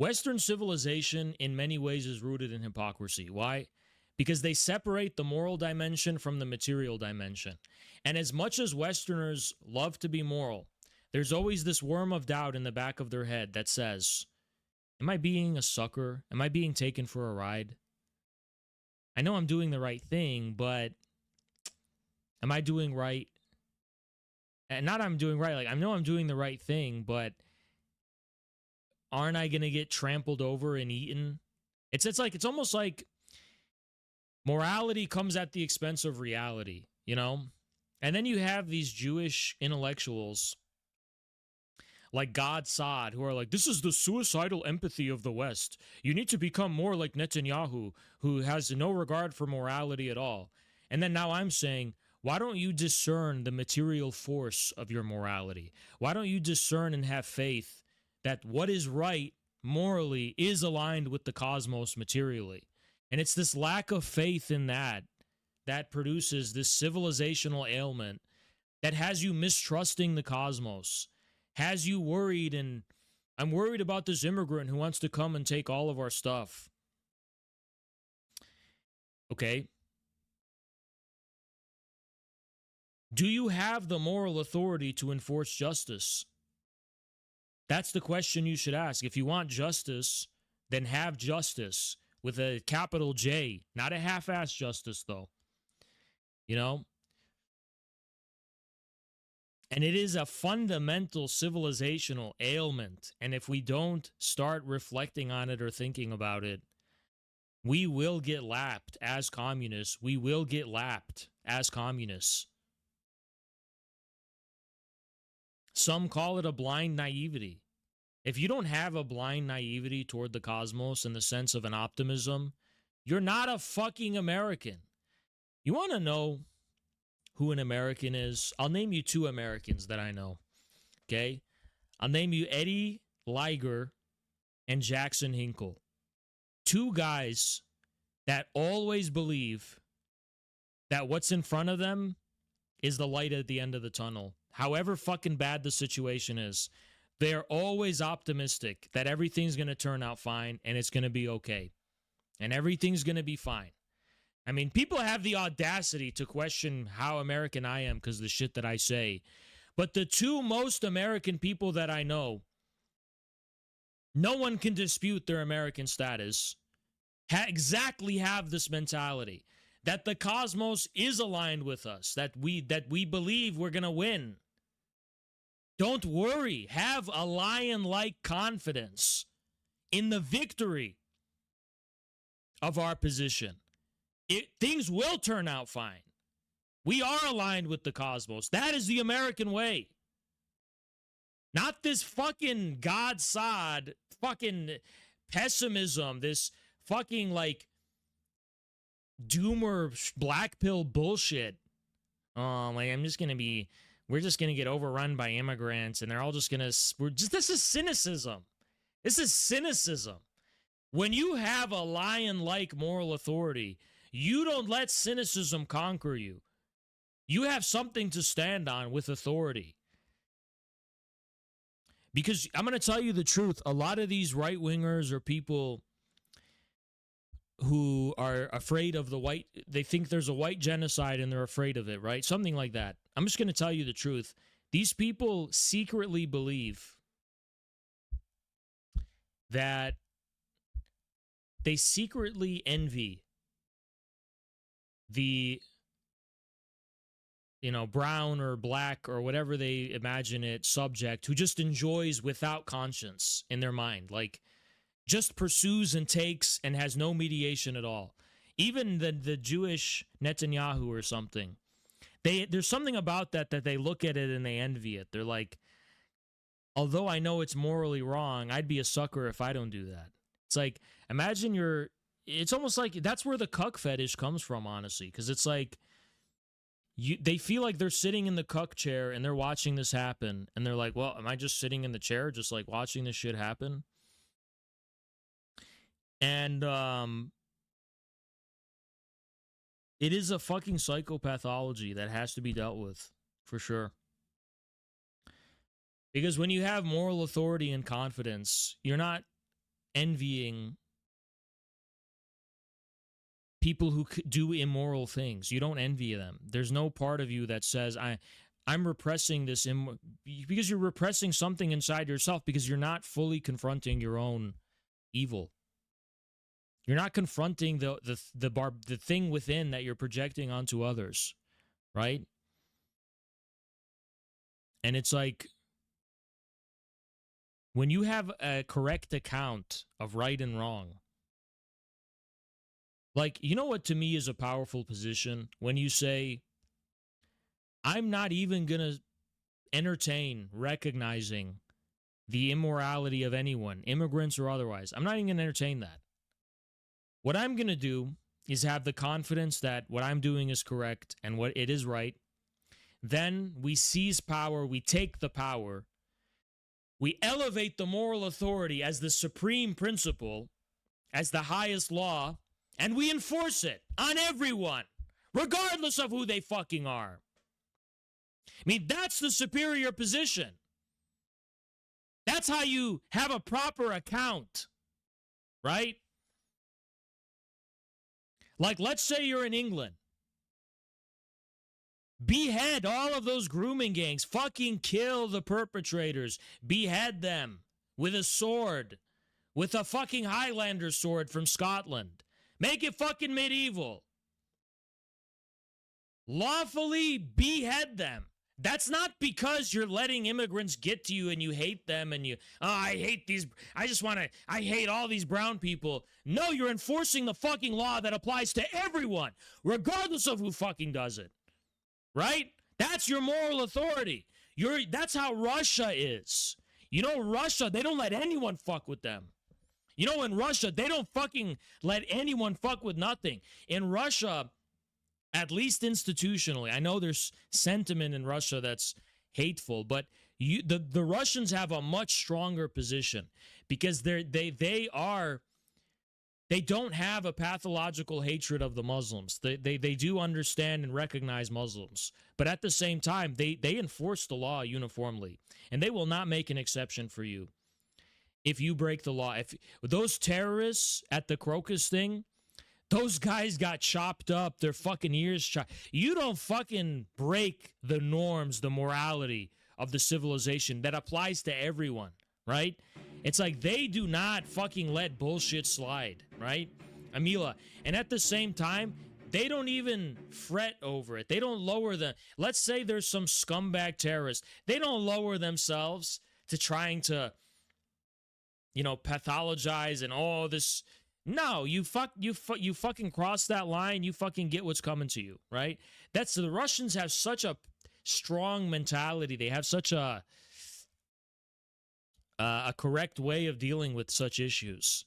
Western civilization in many ways is rooted in hypocrisy. Why? Because they separate the moral dimension from the material dimension. And as much as Westerners love to be moral, there's always this worm of doubt in the back of their head that says, am I being a sucker? Am I being taken for a ride? I know I'm doing the right thing, but am I doing right? And not I'm doing right, like I know I'm doing the right thing, but aren't I going to get trampled over and eaten? It's almost like morality comes at the expense of reality, you know? And then you have these Jewish intellectuals like God Saad who are like, this is the suicidal empathy of the West. You need to become more like Netanyahu, who has no regard for morality at all. And then now I'm saying, why don't you discern the material force of your morality? Why don't you discern and have faith that what is right morally is aligned with the cosmos materially? And it's this lack of faith in that produces this civilizational ailment that has you mistrusting the cosmos, has you worried, and I'm worried about this immigrant who wants to come and take all of our stuff. Okay. Do you have the moral authority to enforce justice? That's the question you should ask. If you want justice, then have justice with a capital J, not a half-assed justice, though. You know? And it is a fundamental civilizational ailment. And if we don't start reflecting on it or thinking about it, we will get lapped as communists. We will get lapped as communists. Some call it a blind naivety. If you don't have a blind naivety toward the cosmos in the sense of an optimism, you're not a fucking American. You want to know who an American is? I'll name you two Americans that I know. Okay? I'll name you Eddie Liger and Jackson Hinkle. Two guys that always believe that what's in front of them is the light at the end of the tunnel. However fucking bad the situation is, they're always optimistic that everything's going to turn out fine and it's going to be okay. And everything's going to be fine. I mean, people have the audacity to question how American I am because of the shit that I say. But the two most American people that I know, no one can dispute their American status, exactly have this mentality that the cosmos is aligned with us, that we believe we're going to win. Don't worry. Have a lion-like confidence in the victory of our position. Things will turn out fine. We are aligned with the cosmos. That is the American way. Not this fucking God-sod fucking pessimism, this fucking like doomer black pill bullshit. Oh, like we're just going to get overrun by immigrants and they're all just going to, this is cynicism. This is cynicism. When you have a lion-like moral authority, you don't let cynicism conquer you. You have something to stand on with authority. Because I'm going to tell you the truth, a lot of these right-wingers or people who are afraid of they think there's a white genocide and they're afraid of it, right? Something like that. I'm just going to tell you the truth. These people secretly believe that they secretly envy the, brown or black or whatever they imagine it subject who just enjoys without conscience in their mind. Like, just pursues and takes and has no mediation at all. Even the Jewish Netanyahu or something. There's something about that they look at it and they envy it. They're like, although I know it's morally wrong, I'd be a sucker if I don't do that. It's like, imagine it's almost like that's where the cuck fetish comes from, honestly. Because it's like, they feel like they're sitting in the cuck chair and they're watching this happen. And they're like, well, am I just sitting in the chair just like watching this shit happen? And it is a fucking psychopathology that has to be dealt with, for sure. Because when you have moral authority and confidence, you're not envying people who do immoral things. You don't envy them. There's no part of you that says, I'm repressing this because you're repressing something inside yourself because you're not fully confronting your own evil. You're not confronting the thing within that you're projecting onto others, right? And it's like when you have a correct account of right and wrong, like, you know what to me is a powerful position? When you say, I'm not even going to entertain recognizing the immorality of anyone, immigrants or otherwise. I'm not even going to entertain that. What I'm going to do is have the confidence that what I'm doing is correct and what it is right. Then we seize power, we take the power, we elevate the moral authority as the supreme principle, as the highest law, and we enforce it on everyone, regardless of who they fucking are. I mean, that's the superior position. That's how you have a proper account, right? Like, let's say you're in England. Behead all of those grooming gangs. Fucking kill the perpetrators. Behead them with a sword. With a fucking Highlander sword from Scotland. Make it fucking medieval. Lawfully behead them. That's not because you're letting immigrants get to you and you hate them and I hate these, I hate all these brown people. No, you're enforcing the fucking law that applies to everyone, regardless of who fucking does it. Right? That's your moral authority. That's how Russia is. You know, Russia, they don't let anyone fuck with them. You know, in Russia, they don't fucking let anyone fuck with nothing. In Russia, at least institutionally, I know there's sentiment in Russia that's hateful, but the Russians have a much stronger position because they don't have a pathological hatred of the Muslims. They do understand and recognize Muslims, but at the same time, they enforce the law uniformly, and they will not make an exception for you if you break the law. If those terrorists at the Crocus thing, those guys got chopped up, their fucking ears chopped. You don't fucking break the norms, the morality of the civilization that applies to everyone, right? It's like they do not fucking let bullshit slide, right? Amila. And at the same time, they don't even fret over it. They don't lower the. Let's say there's some scumbag terrorist. They don't lower themselves to trying to, pathologize and all this. No, you fucking cross that line, you fucking get what's coming to you, right? The Russians have such a strong mentality. They have such a correct way of dealing with such issues.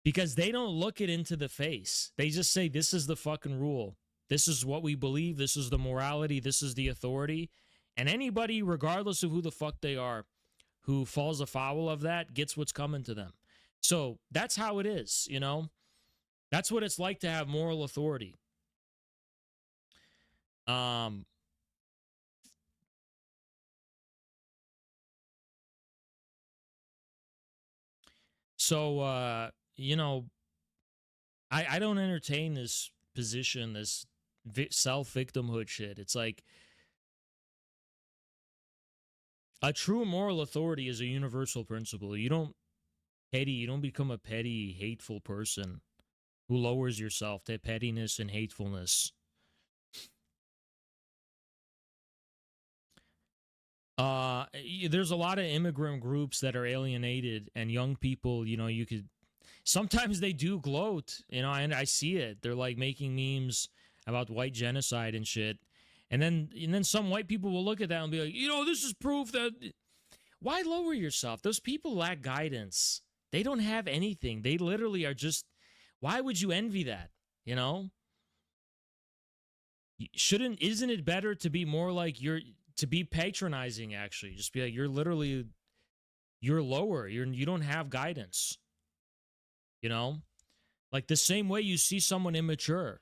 Because they don't look it into the face. They just say, this is the fucking rule. This is what we believe. This is the morality. This is the authority. And anybody, regardless of who the fuck they are, who falls afoul of that, gets what's coming to them. So that's how it is, That's what it's like to have moral authority. I don't entertain this position, this self-victimhood shit. It's like a true moral authority is a universal principle. You don't become a petty, hateful person who lowers yourself to pettiness and hatefulness. There's a lot of immigrant groups that are alienated, and young people, you could sometimes they do gloat, and I see it. They're like making memes about white genocide and shit. And then some white people will look at that and be like, this is proof that. Why lower yourself? Those people lack guidance. They don't have anything. They literally are just. Why would you envy that? Isn't it better to be more like to be patronizing, actually? Just be like, you're lower. You don't have guidance. Like the same way you see someone immature,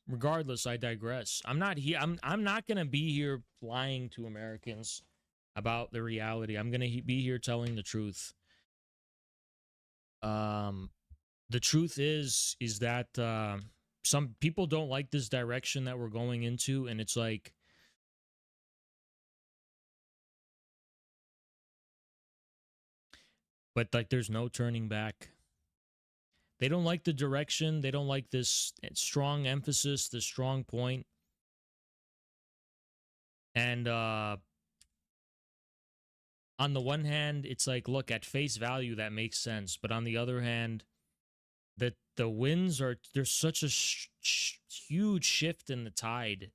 Regardless, I digress. I'm not here. I'm not going to be here lying to Americans about the reality. I'm going to be here telling the truth. The truth is that some people don't like this direction that we're going into, and it's like, but like there's no turning back. They don't like the direction. They don't like this strong emphasis, the strong point. And on the one hand, it's like, look, at face value, that makes sense. But on the other hand, the winds are, there's such a huge shift in the tide.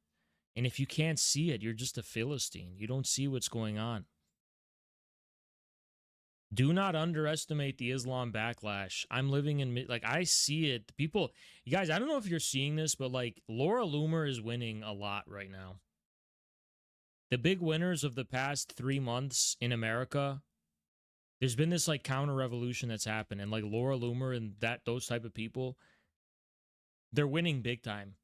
And if you can't see it, you're just a Philistine. You don't see what's going on. Do not underestimate the Islam backlash. I'm living in, like, I see it. People, you guys, I don't know if you're seeing this, but like Laura Loomer is winning a lot right now. The big winners of the past 3 months in America, there's been this like counter revolution that's happened, and like Laura Loomer and those type of people, they're winning big time.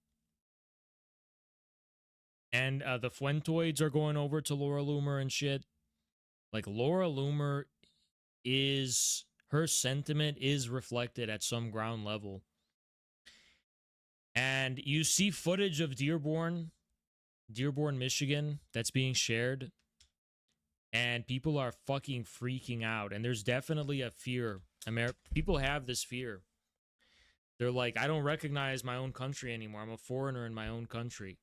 And the Fuentoids are going over to Laura Loomer and shit. Like Laura Loomer is, her sentiment is reflected at some ground level. And you see footage of Dearborn, Michigan, that's being shared. And people are fucking freaking out. And there's definitely a fear. People have this fear. They're like, I don't recognize my own country anymore. I'm a foreigner in my own country.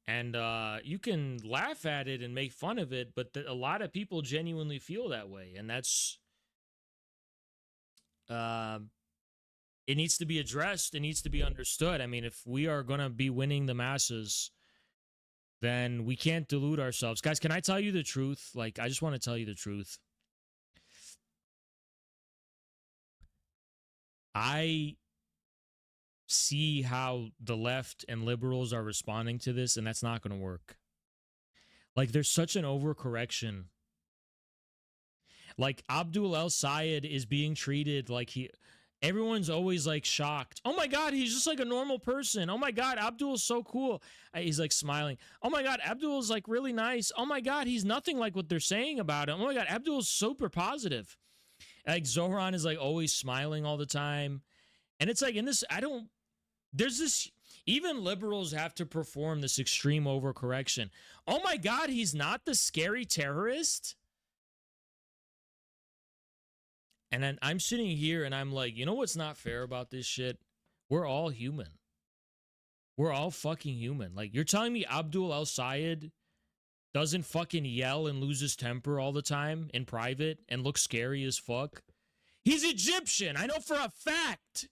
And you can laugh at it and make fun of it, but a lot of people genuinely feel that way. And that's, it needs to be addressed. It needs to be understood. I mean, if we are going to be winning the masses, then we can't delude ourselves. Guys, can I tell you the truth? Like, I just want to tell you the truth. I see how the left and liberals are responding to this, and that's not going to work. Like, there's such an overcorrection. Like, Abdul El Sayed is being treated like everyone's always like shocked. Oh my God, he's just like a normal person. Oh my God, Abdul's so cool. He's like smiling. Oh my God, Abdul's like really nice. Oh my God, he's nothing like what they're saying about him. Oh my God, Abdul's super positive. Like Zohran is like always smiling all the time. And it's like in this, there's this, even liberals have to perform this extreme overcorrection. Oh my God, he's not the scary terrorist. And then I'm sitting here and I'm like, you know what's not fair about this shit? We're all human. We're all fucking human. Like, you're telling me Abdul El Sayed doesn't fucking yell and lose his temper all the time in private and look scary as fuck? He's Egyptian. I know for a fact.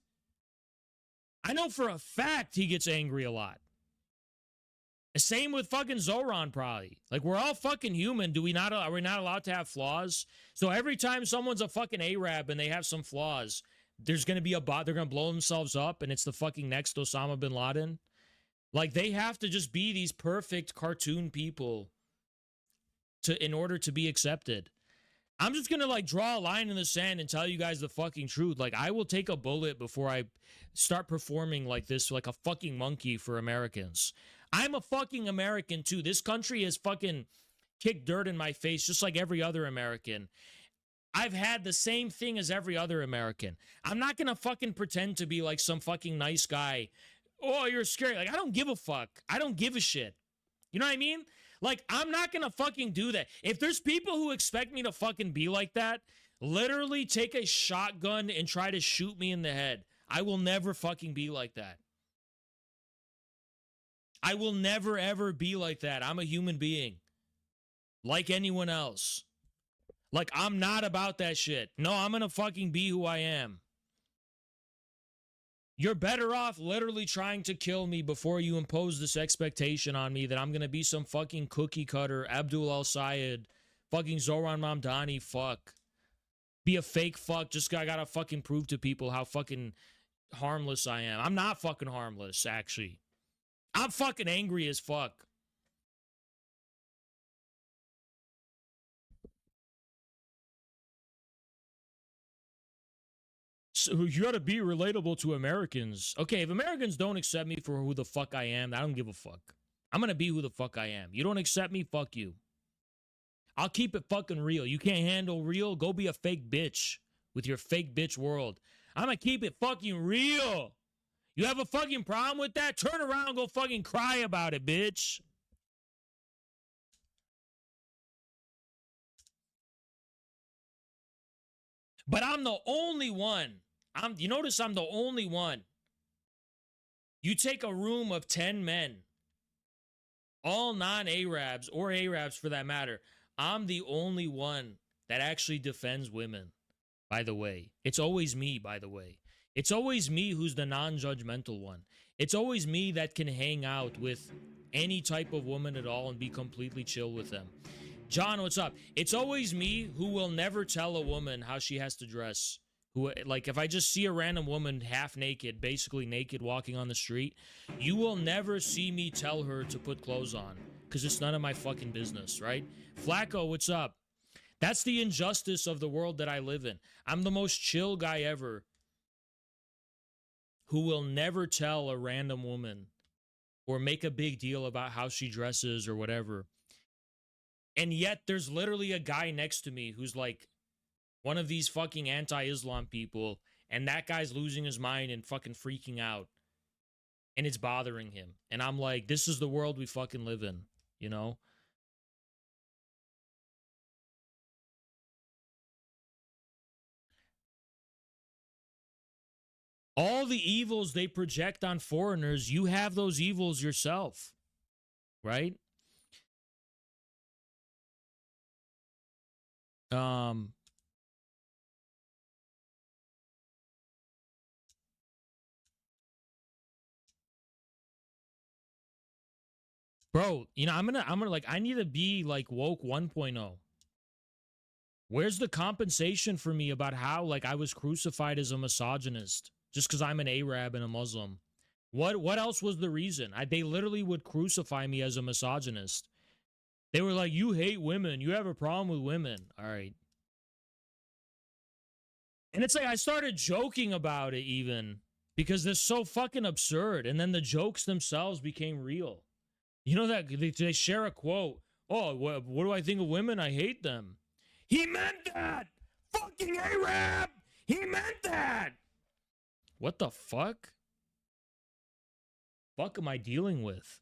I know for a fact he gets angry a lot. Same with fucking Zoran, probably. Like, we're all fucking human. Are we not allowed to have flaws? So every time someone's a fucking Arab and they have some flaws, there's going to be they're going to blow themselves up and it's the fucking next Osama bin Laden. Like, they have to just be these perfect cartoon people in order to be accepted. I'm just going to like draw a line in the sand and tell you guys the fucking truth. Like, I will take a bullet before I start performing like this, like a fucking monkey for Americans. I'm a fucking American too. This country has fucking kicked dirt in my face just like every other American. I've had the same thing as every other American. I'm not going to fucking pretend to be like some fucking nice guy. Oh, you're scary. Like, I don't give a fuck. I don't give a shit. You know what I mean? Like, I'm not going to fucking do that. If there's people who expect me to fucking be like that, literally take a shotgun and try to shoot me in the head. I will never fucking be like that. I will never, ever be like that. I'm a human being. Like anyone else. Like, I'm not about that shit. No, I'm going to fucking be who I am. You're better off literally trying to kill me before you impose this expectation on me that I'm going to be some fucking cookie cutter, Abdul El Sayed, fucking Zoran Mamdani fuck. Be a fake fuck. Just I gotta fucking prove to people how fucking harmless I am. I'm not fucking harmless, actually. I'm fucking angry as fuck. So you gotta be relatable to Americans. Okay, if Americans don't accept me for who the fuck I am, I don't give a fuck. I'm going to be who the fuck I am. You don't accept me? Fuck you. I'll keep it fucking real. You can't handle real? Go be a fake bitch with your fake bitch world. I'm going to keep it fucking real. You have a fucking problem with that? Turn around and go fucking cry about it, bitch. But I'm the only one. You notice I'm the only one. You take a room of 10 men, all non-Arabs or Arabs for that matter. I'm the only one that actually defends women, by the way. It's always me, by the way. It's always me who's the non-judgmental one. It's always me that can hang out with any type of woman at all and be completely chill with them. John, what's up? It's always me who will never tell a woman how she has to dress. Who, like, if I just see a random woman half naked, basically naked, walking on the street, you will never see me tell her to put clothes on because it's none of my fucking business, right? Flacco, what's up? That's the injustice of the world that I live in. I'm the most chill guy ever who will never tell a random woman or make a big deal about how she dresses or whatever. And yet there's literally a guy next to me who's like one of these fucking anti-Islam people, and that guy's losing his mind and fucking freaking out. And it's bothering him. And I'm like, this is the world we fucking live in, you know? All the evils they project on foreigners, you have those evils yourself, right? Bro, you know, I'm gonna like, I need to be like woke 1.0. Where's the compensation for me about how like I was crucified as a misogynist just because I'm an Arab and a Muslim? What else was the reason? They literally would crucify me as a misogynist. They were like, you hate women. You have a problem with women. All right. And it's like I started joking about it even because they're so fucking absurd. And then the jokes themselves became real. You know that they share a quote. Oh, what do I think of women? I hate them. He meant that. Fucking Arab. He meant that. What the fuck? Fuck am I dealing with?